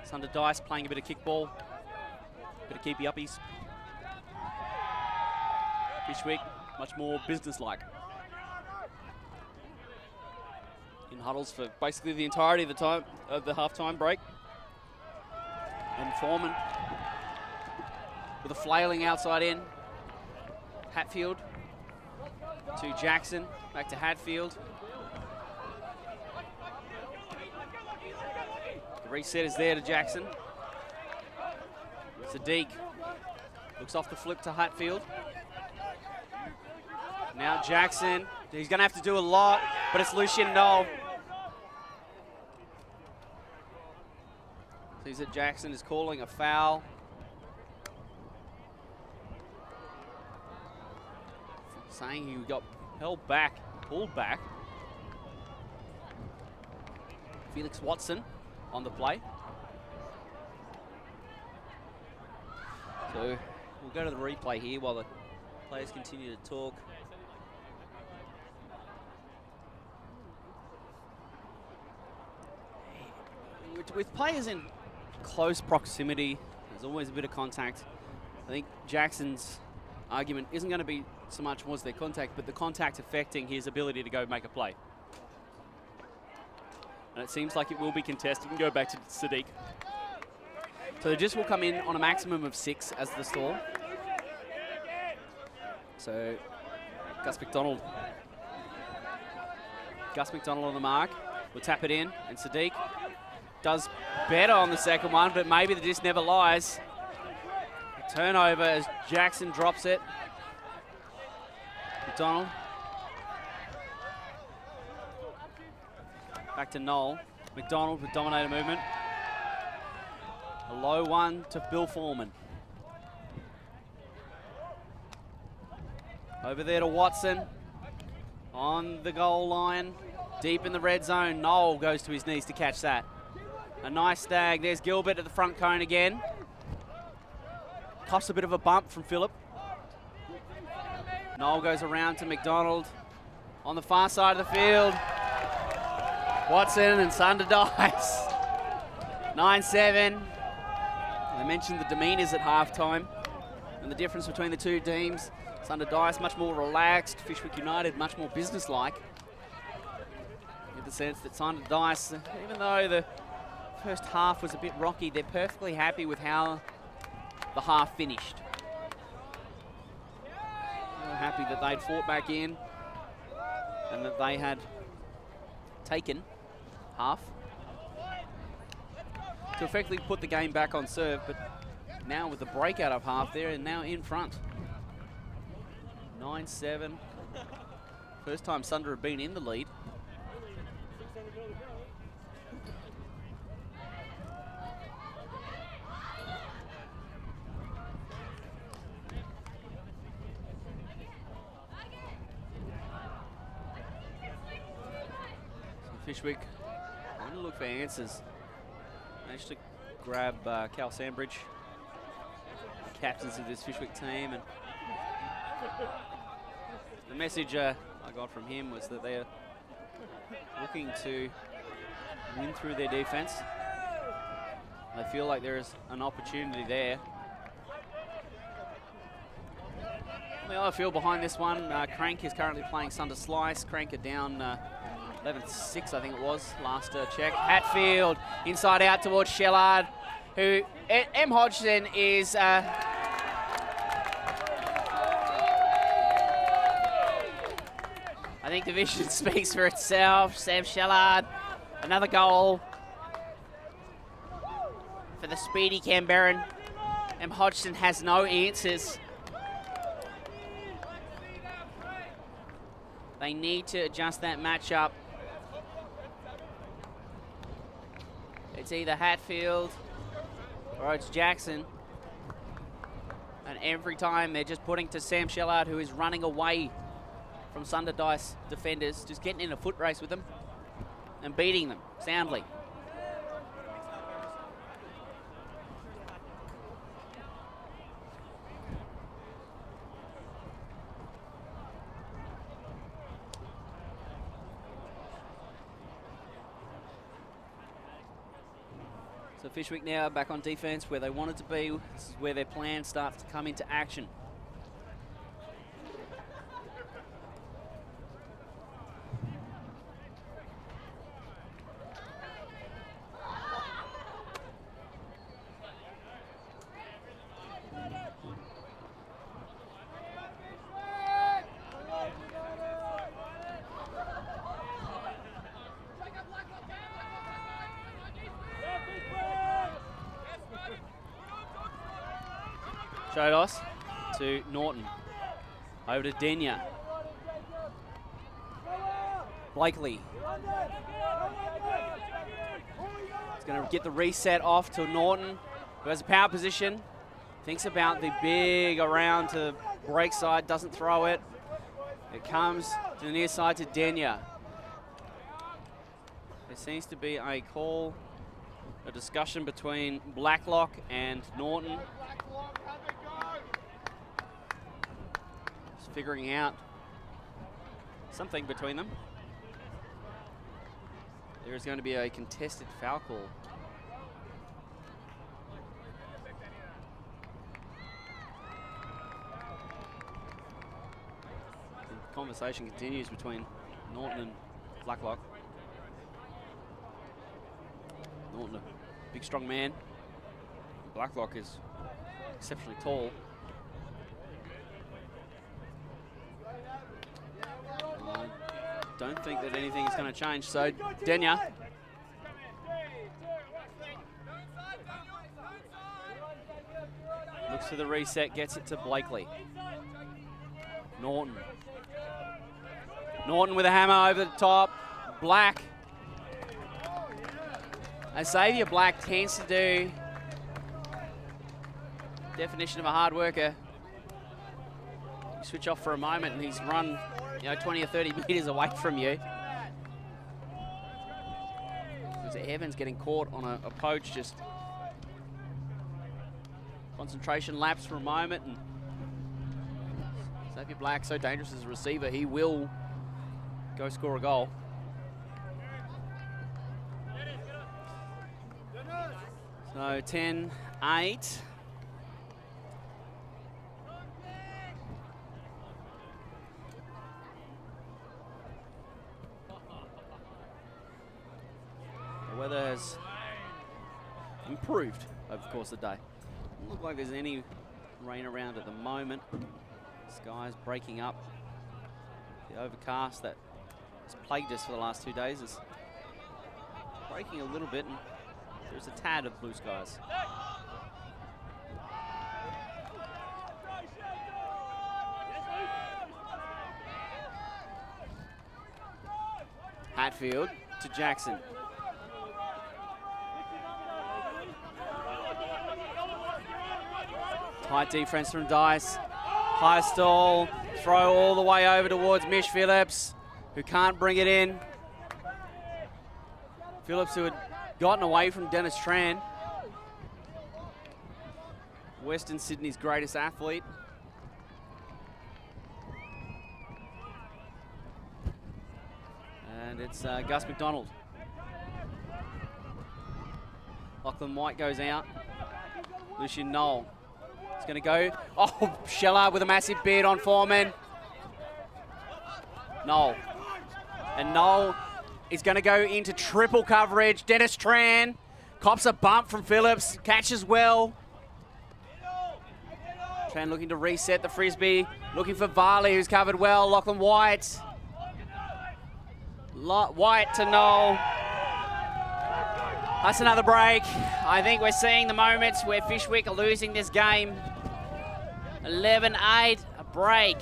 Sunder Dice playing a bit of kickball, a bit of keepy-uppies. Fishwick, much more business-like. In huddles for basically the entirety of the time of the half-time break. And Foreman with a flailing outside in. Hatfield to Jackson, back to Hatfield. The reset is there to Jackson. Sadiq looks off the flip to Hatfield. Now Jackson, he's going to have to do a lot, but it's Lucian Knoll. Sees that Jackson is calling a foul. Saying he got held back, pulled back. Felix Watson on the play. So we'll go to the replay here while the players continue to talk. With players in close proximity, there's always a bit of contact. I think Jackson's argument isn't going to be so much was their contact, but the contact affecting his ability to go make a play. And it seems like it will be contested and go back to Sadiq. So the just will come in on a maximum of 6 as the stall. So Gus McDonald on the mark. Will tap it in, and Sadiq does better on the second one, but maybe the disc never lies. A turnover as Jackson drops it. McDonald. Back to Knoll. McDonald with dominator movement. A low one to Bill Foreman. Over there to Watson. On the goal line. Deep in the red zone. Knoll goes to his knees to catch that. A nice stag. There's Gilbert at the front cone again. Costs a bit of a bump from Phillip. Knoll goes around to McDonald on the far side of the field. Watson and Sunder Dice. 9-7. I mentioned the demeanours at halftime and the difference between the two teams. Sunder Dice much more relaxed. Fishwick United much more business-like. In the sense that Sunder Dice, even though the first half was a bit rocky, they're perfectly happy with how the half finished. They're happy that they'd fought back in and that they had taken half to effectively put the game back on serve, but now with the breakout of half there and now in front. 9-7. First time Sunder have been in the lead. Fishwick, I'm going to look for answers. Managed to grab Cal Sandbridge, captains of this Fishwick team, and the message I got from him was that they're looking to win through their defense. They feel like there is an opportunity there. The other field behind this one, Crank is currently playing Sunder Slice. Crank are down 11-6, I think it was, last check. Hatfield, inside out towards Shellard, who, M. Hodgson is, I think the vision speaks for itself. Sam Shellard, another goal for the speedy Canberran. M. Hodgson has no answers. They need to adjust that matchup It's either Hatfield or it's Jackson. And every time they're just putting to Sam Shellard, who is running away from Sunder Dice defenders, just getting in a foot race with them and beating them soundly. So Fishwick now back on defense where they wanted to be. This is where their plan starts to come into action. Chodos to Norton. Over to Denya. Blakely. He's going to get the reset off to Norton, who has a power position. Thinks about the big around to break side, doesn't throw it. It comes to the near side to Denya. There seems to be a call, a discussion between Blacklock and Norton. Just figuring out something between them. There is going to be a contested foul call. The conversation continues between Norton and Blacklock. Norton, a big, strong man. Blacklock is exceptionally tall. I don't think that anything is going to change. So Denya. Looks for the reset, gets it to Blakely. Norton. Norton with a hammer over the top. Black. As Xavier Black tends to do, definition of a hard worker. You switch off for a moment and he's run 20 or 30 meters away from you. So Evans getting caught on a poach, just concentration lapse for a moment. And Xavier Black, so dangerous as a receiver, he will go score a goal. So 10-8. The weather has improved over the course of the day. Doesn't look like there's any rain around at the moment. Sky's breaking up. The overcast that has plagued us for the last 2 days is breaking a little bit, and there's a tad of blue skies. Hatfield to Jackson. Tight defense from Dice. High stall, throw all the way over towards Mish Phillips, who can't bring it in. Phillips, who had gotten away from Dennis Tran. Western Sydney's greatest athlete. And it's Gus McDonald. Lachlan White goes out. Lucian Knoll. It's going to go. Oh, Shellard with a massive beard on Foreman. Knoll. And Knoll is going to go into triple coverage. Dennis Tran cops a bump from Phillips. Catches well. Tran looking to reset the Frisbee. Looking for Varley, who's covered well. Lachlan White. White to Knoll. That's another break. I think we're seeing the moments where Fishwick are losing this game. 11-8, a break.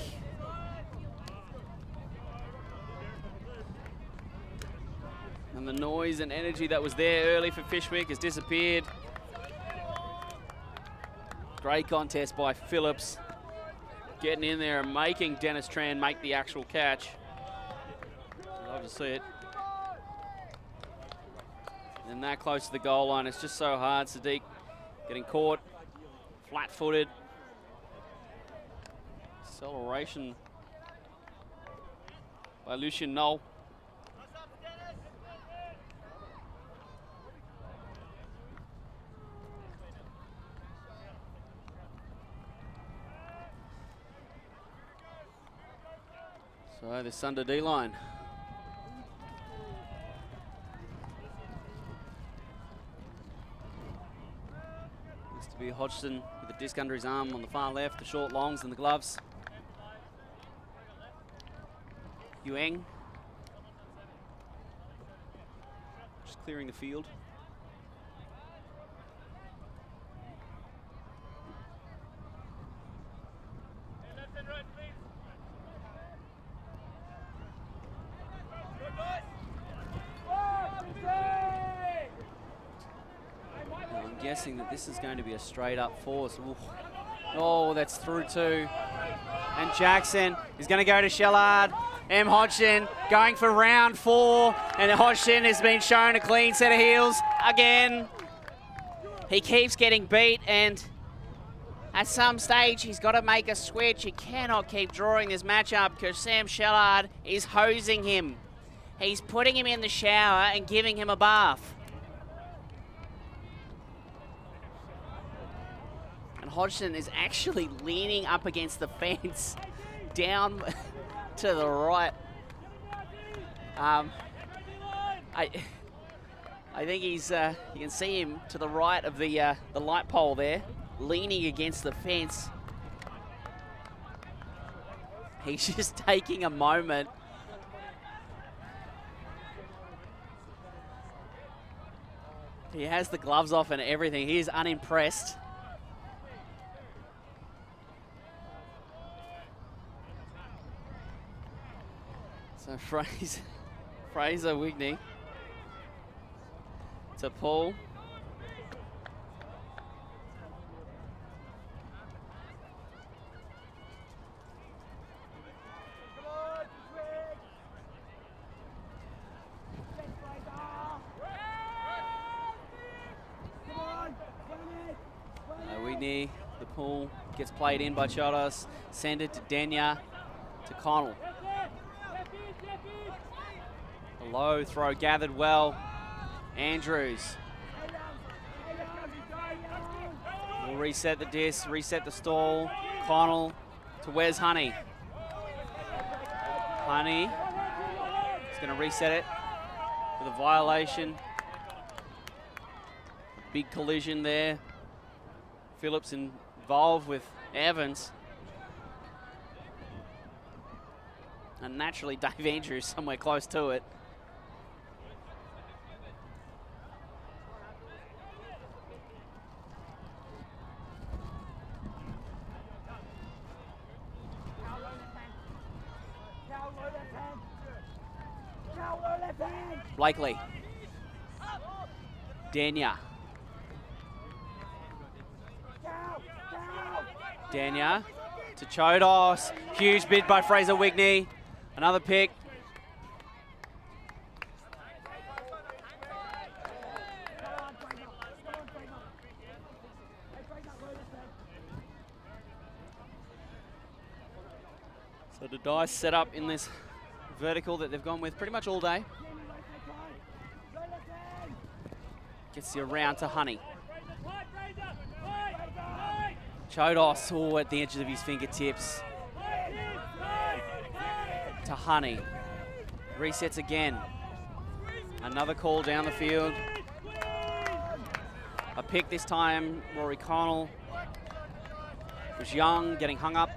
And the noise and energy that was there early for Fishwick has disappeared. Great contest by Phillips. Getting in there and making Dennis Tran make the actual catch. Love to see it. And that close to the goal line, it's just so hard. Sadiq getting caught, flat-footed. Acceleration by Lucian Knoll. So the Sunder D line. Looks to be Hodgson with a disc under his arm on the far left, the short longs and the gloves. Yueng just clearing the field. I'm guessing that this is going to be a straight up force. Ooh. Oh, that's through too. And Jackson is going to go to Shellard. M. Hodgson going for round 4, and Hodgson has been shown a clean set of heels again. He keeps getting beat, and at some stage he's got to make a switch. He cannot keep drawing this matchup because Sam Shellard is hosing him. He's putting him in the shower and giving him a bath. And Hodgson is actually leaning up against the fence down to the right. I think he's, you can see him to the right of the light pole there, leaning against the fence. He's just taking a moment. He has the gloves off and everything. He is unimpressed. So Fraser Wigney to Paul. Wigney, the Paul gets played in by Chodos. Send it to Denya, to Connell. A low throw gathered well. Andrews will reset the disc, reset the stall. Connell to Wes Honey. Honey is going to reset it with a violation. Big collision there. Phillips involved with Evans. And naturally Dave Andrews somewhere close to it. Blakely. Denya. Denya to Chodos. Huge bid by Fraser Wigney. Another pick. So the dice set up in this vertical that they've gone with pretty much all day. Gets you around to Honey. Chodos, oh, at the edges of his fingertips. To Honey. Resets again. Another call down the field. A pick this time, Rory Connell. Was Young getting hung up.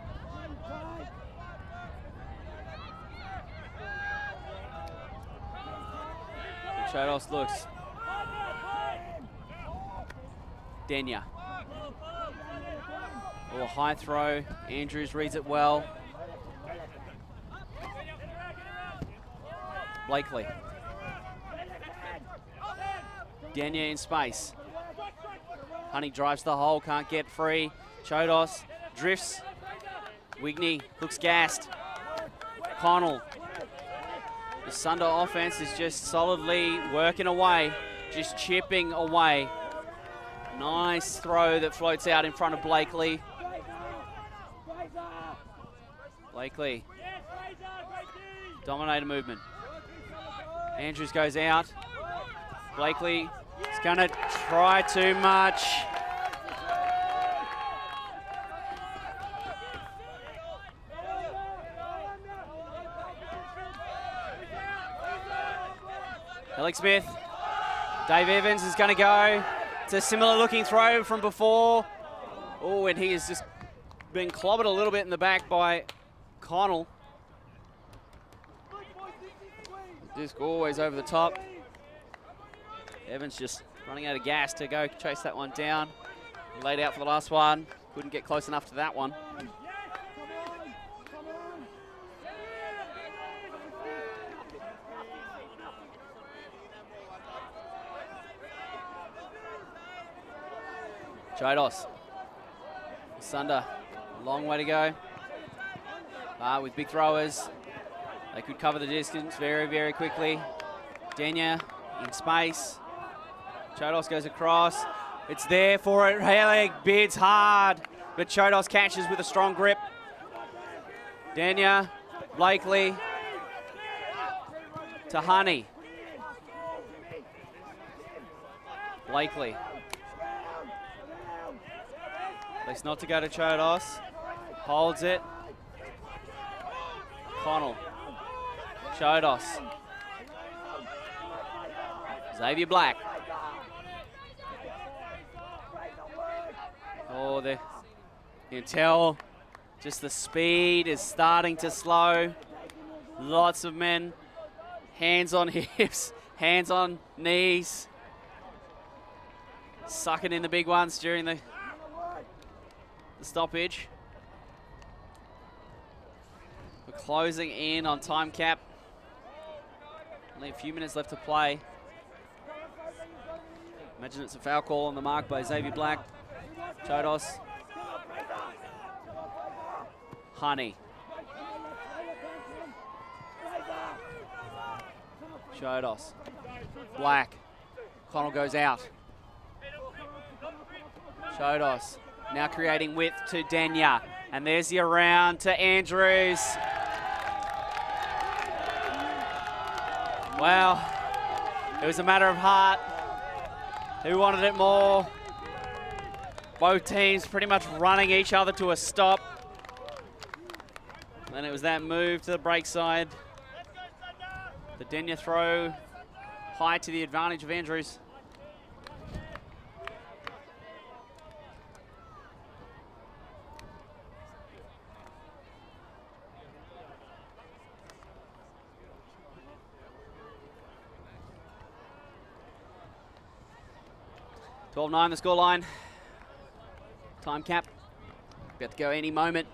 Chodos looks. Denya. Oh, a high throw. Andrews reads it well. Blakely. Dania in space. Honey drives the hole, can't get free. Chodos drifts. Wigney looks gassed. Connell. The Sunder offense is just solidly working away, just chipping away. Nice throw that floats out in front of Blakely. Blakely. Dominator movement. Andrews goes out. Blakely is going to try too much. Alex Smith. Dave Evans is going to go. It's a similar looking throw from before. Oh, and he has just been clobbered a little bit in the back by Connell. Disc always over the top. Evans just running out of gas to go chase that one down. Laid out for the last one. Couldn't get close enough to that one. Chodos. Sunder, long way to go. With big throwers, they could cover the distance very, very quickly. Dania in space. Chodos goes across. It's there for it. Haley bids hard, but Chodos catches with a strong grip. Dania, Blakely to Honey. Blakely. Likes not to go to Chodos. Holds it. Connell. Chodos. Xavier Black. Oh, you can tell just the speed is starting to slow. Lots of men. Hands on hips, hands on knees. Sucking in the big ones during the stoppage. We're closing in on time cap. Only a few minutes left to play. Imagine it's a foul call on the mark by Xavier Black. Chodos. Honey. Chodos. Black. Connell goes out. Chodos. Now creating width to Dania. And there's the around to Andrews. Well, it was a matter of heart. Who wanted it more? Both teams pretty much running each other to a stop. And it was that move to the break side. The Dania throw high to the advantage of Andrews. (12-9) the scoreline. Time cap. About to go any moment.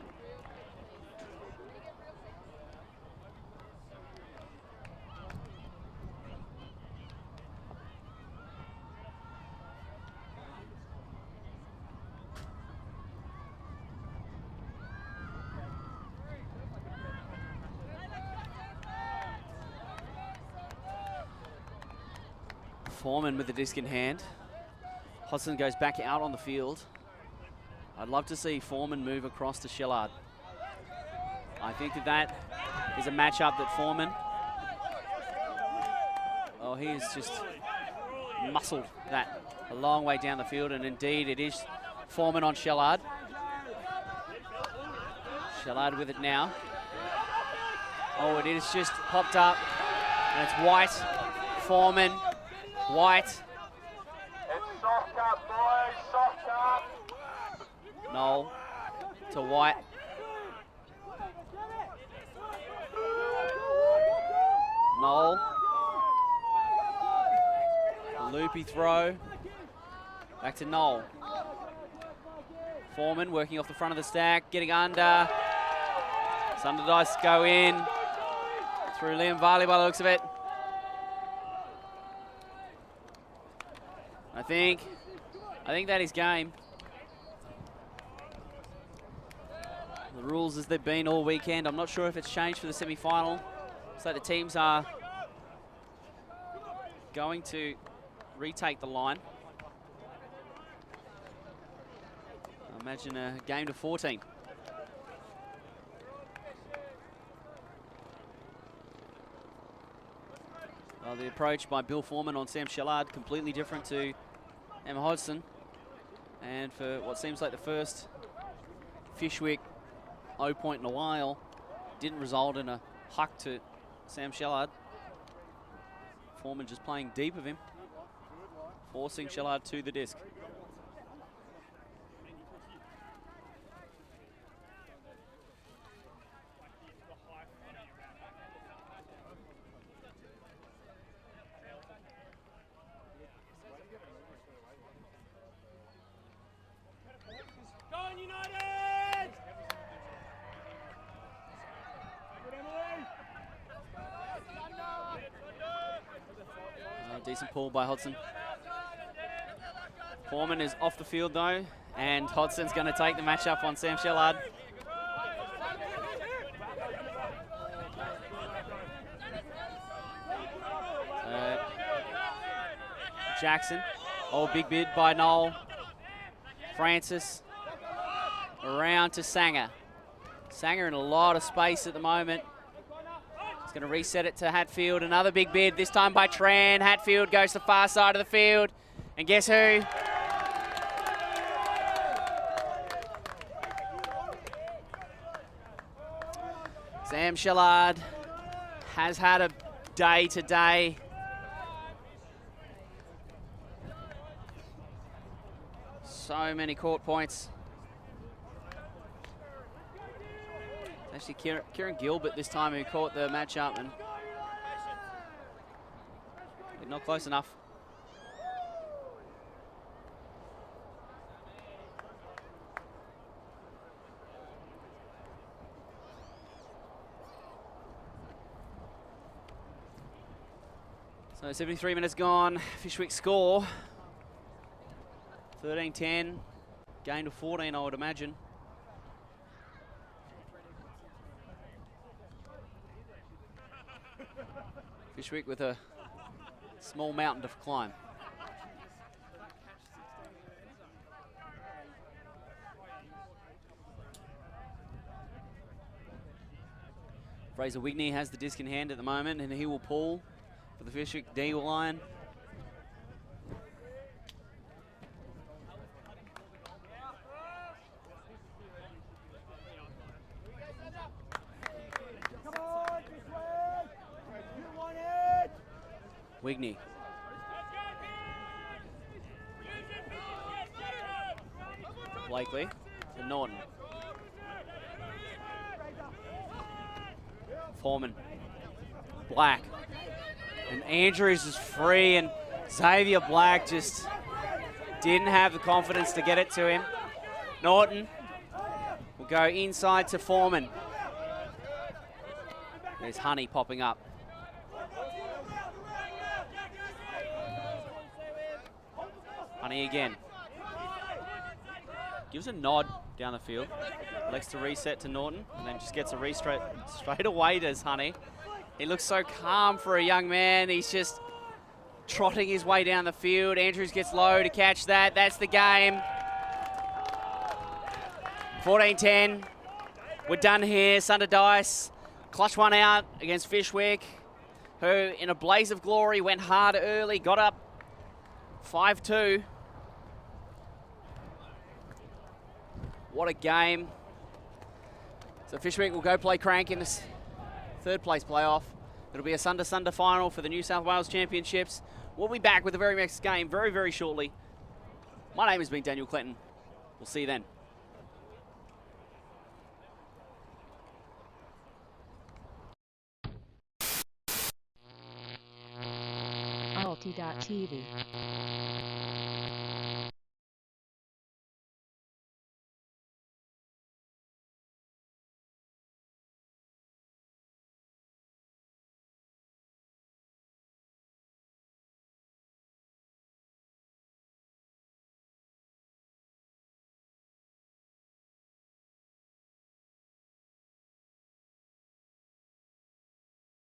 Foreman with the disc in hand. Hodson goes back out on the field. I'd love to see Foreman move across to Shillard. I think that is a matchup that Foreman, oh, he has just muscled that a long way down the field, and indeed it is Foreman on Shillard. Shillard with it now. Oh, it is just popped up, and it's White, Foreman, White. It's soft up, boys, soft up. Noel to White. Noel. A loopy throw. Back to Noel. Foreman working off the front of the stack, getting under. Sunder Dice go in. Through Liam Varley by the looks of it. I think that is game. The rules as they've been all weekend. I'm not sure if it's changed for the semi-final. So the teams are going to retake the line. I imagine a game to 14. Well, the approach by Bill Foreman on Sam Shellard, completely different to Emma Hodgson. And for what seems like the first Fishwick 0 point in a while, didn't result in a huck to Sam Shellard. Foreman just playing deep of him, forcing Shellard to the disc. Decent pull by Hodgson. Foreman is off the field though, and Hodgson's going to take the matchup on Sam Shellard. Jackson. Oh, big bid by Noel. Francis. Around to Sanger. Sanger in a lot of space at the moment. Going to reset it to Hatfield. Another big bid, this time by Tran. Hatfield goes to the far side of the field. And guess who? Sam Shellard has had a day today. So many court points. Actually, Kieran Gilbert this time who caught the matchup, and not close enough. So 73 minutes gone. Fishwick score 13-10, gain to 14, I would imagine. Fishwick with a small mountain to climb. Fraser Wigney has the disc in hand at the moment, and he will pull for the Fishwick D line. Wigney. Blakely to Norton. Foreman. Black. And Andrews is free, and Xavier Black just didn't have the confidence to get it to him. Norton will go inside to Foreman. There's Honey popping up. Honey again. Gives a nod down the field. Likes to reset to Norton, and then just gets a restraight straight away does Honey. He looks so calm for a young man. He's just trotting his way down the field. Andrews gets low to catch that. That's the game. 14-10. We're done here. Sunder Dice clutch one out against Fishwick, who in a blaze of glory went hard early, got up 5-2. What a game. So Fishwick will go play Crank in this third place playoff. It'll be a Sunder final for the New South Wales Championships. We'll be back with the very next game very, very shortly. My name has been Daniel Clinton. We'll see you then. ULTI.TV.